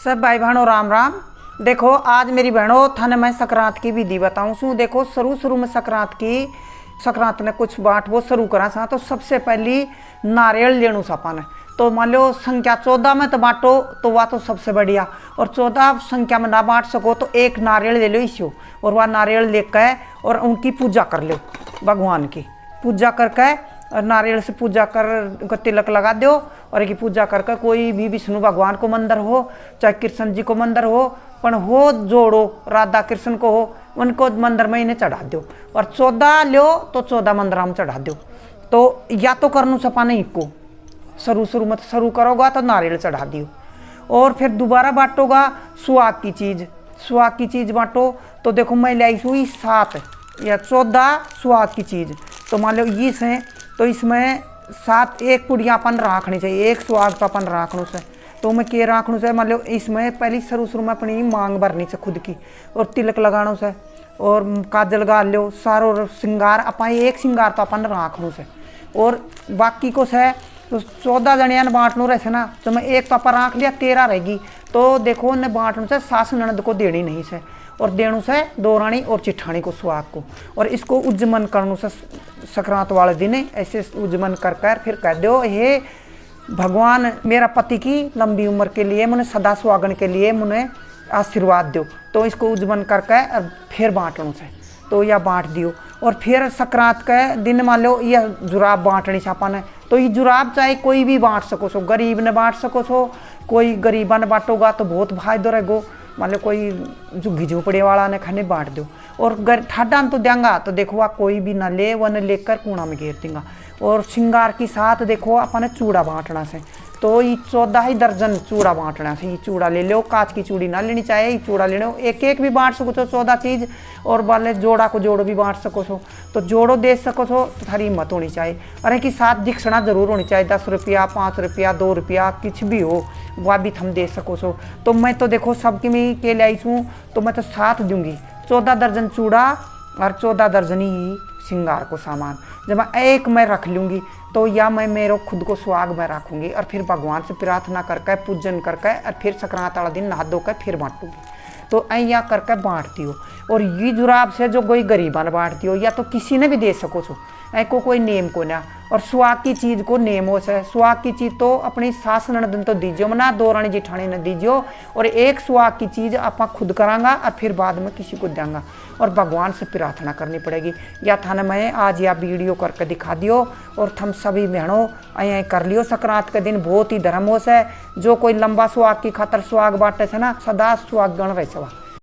सब भाई बहनों राम राम। देखो आज मेरी बहनों थाने मैं संक्रांत की विधि बताऊं सू। देखो शुरू में संक्रांत ने कुछ बाट वो शुरू करा सा। तो सबसे पहली नारियल लेणु सापा ने। तो मान लो संख्या 14 में तो बांटो तो वह तो सबसे बढ़िया। और 14 संख्या में ना बांट सको तो एक नारियल ले लो इसो। और वह नारियल लेकर और उनकी पूजा कर लो। भगवान की पूजा करके और नारियल से पूजा कर तिलक लगा दो। और की पूजा करके कोई भी विष्णु भगवान को मंदिर हो चाहे कृष्ण जी को मंदिर हो पण हो जोड़ो राधा कृष्ण को हो उनको मंदिर में इन्हें चढ़ा दो। और 14 लो तो 14 मंदिर में चढ़ा दो। तो या तो करनू सपा नहीं को शुरू में शुरू करोगा तो नारियल चढ़ा दियो। और फिर दोबारा बांटोगा सुहाग की चीज़ बांटो। तो देखो मैं लाई हुई 7 या 14 सुहाग की चीज़। तो मान लो ये से तो इसमें 7 एक पुड़िया अपन रखनी चाहिए। एक सुहाग तो अपन रखनू से तो मैं के रखनू से मान लो इसमें पहले शुरू में अपनी मांग भरनी से खुद की। और तिलक लगानों से और काजल गा लो सारो श्रृंगार अपन एक श्रृंगार तो अपन रखनू से। और बाकी को से तो 14 जनिया ने बांटनू रहे ना। तो मैं एक तो अपन रख लिया 13 रहेगी। तो देखो ने बांटनू से सास ननद को देनी नहीं से। और देणु से दौरानी और चिट्ठानी को सुहाग को। और इसको उज्जमन करनू से संक्रांत वाले दिन ऐसे उज्जमन कर फिर कह दो हे भगवान मेरा पति की लंबी उम्र के लिए मुझे सदा सुहागन के लिए मुझे आशीर्वाद दो। तो इसको उज्जमन करके और फिर बांटनू से तो यह बांट दियो। और फिर संक्रांत के दिन मान लो यह जुराब बांटनी छापा ने। तो ये जुराब चाहे कोई भी बांट सको सो। गरीब ने बांट सको सो। कोई गरीबा ने बांटोगा तो बहुत फायदो रहेगो। मान लो कोई झुग्गी झोपड़े वाला ने खाने बांट दो। और ठाडा तो देंगा तो देखो वह कोई भी ना ले वन लेकर कूड़ा में घेर देंगा। और श्रृंगार की साथ देखो अपन चूड़ा बांटना से। तो ये 14 ही दर्जन चूड़ा बांटना से। ये चूड़ा ले लो कांच की चूड़ी ना लेनी चाहिए। ये चूड़ा ले लो एक भी बांट सको तो 14 चीज़। और वाले जोड़ा को जोड़ो भी बांट सको सो। तो जोड़ो दे सको सो तो थारी हिम्मत होनी चाहिए। अरे कि साथ दिखना जरूर होनी चाहिए। 10 रुपया 5 रुपया 2 रुपया कुछ भी हो वह भी थम दे सको सो। तो मैं तो देखो सबकी मैं के ले आई हूँ तो मैं तो साथ दूंगी 14 दर्जन चूड़ा और 14 दर्जन ही श्रृंगार को सामान। जब मैं एक मैं रख लूँगी तो या मैं मेरे खुद को सुहाग में रखूँगी। और फिर भगवान से प्रार्थना करके पूजन करके और फिर संक्रांत वाला दिन नहा धो कर फिर बांटूँगी। तो ऐया करके बांटती हो। और ये जुराब से जो कोई गरीबा ने बांटती हो या तो किसी ने भी दे सको सो। ऐ को कोई नेम को ना। और सुहाग की चीज़ को नेम हो से। सुहाग की चीज़ तो अपनी सास ननद तो दीजियो मना दौरानी जिठानी ने दीजियो। और एक सुहाग की चीज़ आप खुद करांगा और फिर बाद में किसी को देंगा। और भगवान से प्रार्थना करनी पड़ेगी। या थाने मैं आज या वीडियो करके दिखा दियो। और थम सभी बहनों ऐ कर लियो। संक्रांत के दिन बहुत ही धर्म हो से। जो कोई लंबा सुहाग की खातर सुहाग बांटे से ना सदा सुहाग गण रहे सवा।